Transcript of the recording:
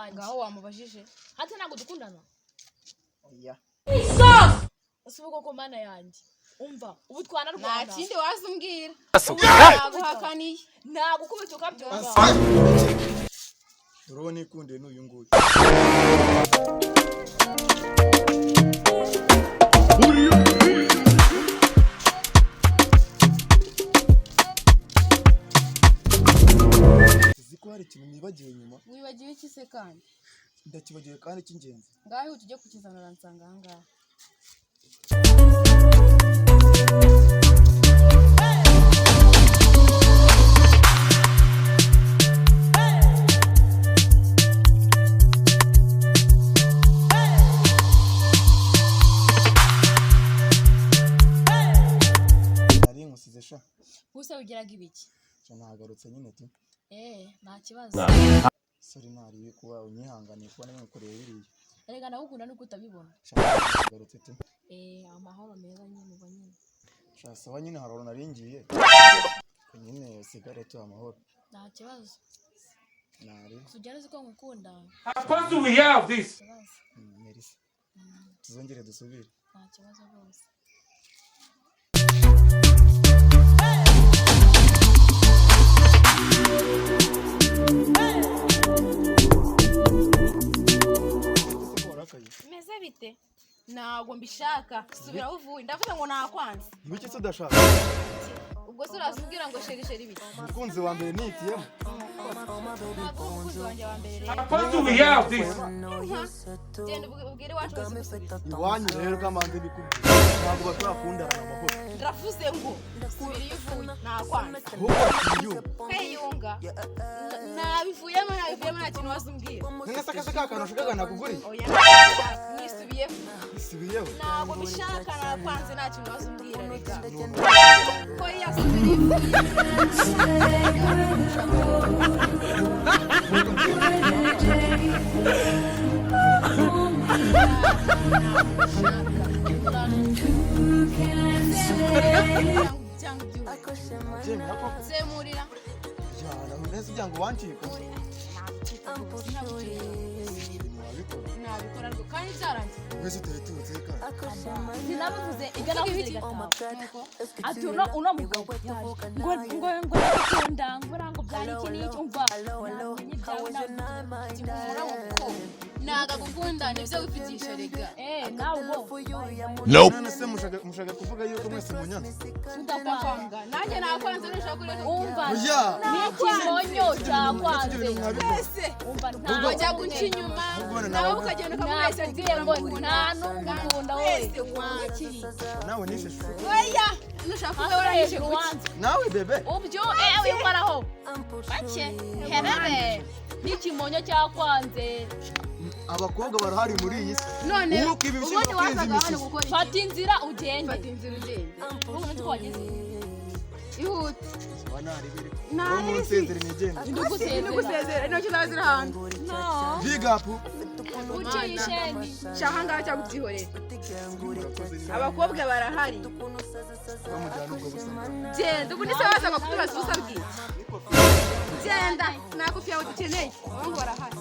wanjye. Ngaho wamubajije. Hata ntago dukundana. Oya. Asubuko ko mana yanjye. Umva, ubu twanarwana. Nta kindi wazumbwira. Naguhakaniye. Nagukubita ukabyumva. Urabona ikunde n'uyu nguyu. Ziko hari ikintu nibagiwe inyuma. Wibagiwe iki se kandi? Ndakibagiwe kandi cy'ingenzi. Ngaho tujye kukizanira nsanga aha ngaha. Nari nkusize sha. Buse ugeraga ibiki? Nagarutse nyine tu. Nta kibazo. Sorry nari kuba unyihanganiye kuba namukoreye biriya. Erega nagukunda nuko utabibona. Nagarutse tu. Amahoro meza nyine ubwo nyine. Sha sawa nyine haroro naringiye. Nyine sigare tu amahoro. Nta kibazo. Nari. Sugera ziko ngukunda. How fast do we have this? Merisi. Tuzongere dusubire. Nta kibazo rwose. Meze bite? Ntago mbishaka. Subira uvuye. Ndavuga ngo nakwanze. Ibiki se udashaka? Ubwo se urazubwira ngo sheri bite? Umukunzi wa mbere nitiyemo. Ntabwo umukunzi wanjye wa mbere rero. How fast do we have this? Genda ubwire iwacu wese. Iwanyu rero kamanze bikubye. Ntabwo bashobora kundana amahoro. Ndavuze ngo subira iyo uvuye nakwanze. Ahubwo Kweyunga. Nabivuyemo nta kintu wazumbwira. Nka saka akantu ushaka nakugurira. Oya nisubiyeho. Isubiyeho. Ntabwo bishaka nakwanze nta kintu wazumbwira reka. Ko yasubira Semurira. Jana unezi byango wancika. Nabikora rwo kandi byarangiye. Wese turetutse ka. Sinabivuze igana kuzirigata. Ati uno mugabo ngo ndakunda ngo byari iki n'iki umva. Naga gukunda nivyo wifitisha rega. Nawe ubwo. Nope. Se mushaka kuvuga yuko mwese munyana. Ndakwanga. Nanjye nakwanze nushaka kureka. Umva. Oya. N'ikimonyo cyakwanze. Wese. Umva nta. Wajya guca inyuma. Nawe ukagenda ukamwese ngiye ngo nta n'umukunda wese. Nawe nishe shu. Oya. Nushaka kuba waranyishe wanze. Nawe bebe. Ubyo wimaraho. Bake. Herere. N'ikimonyo cyakwanze. Abakobwa barahari muri iyi si. None uko ibi bishimye kwenza imisi. Fata inzira ugende. Fata inzira ugende. Ubu twageze. Ihute. Wanari biri. Nari Umusezere nigende. Ndugusezera intoki zawe ziri hanze. No. Big up. Uciye ishengi. Shaha ngaho cyangwa ubyihorera. Abakobwa barahari. Bamujyana ubwo busa. Genda ubu nise wazaga kutubaza ubusa bwiza. Genda nakufiya udukeneye. Abahungu barahari.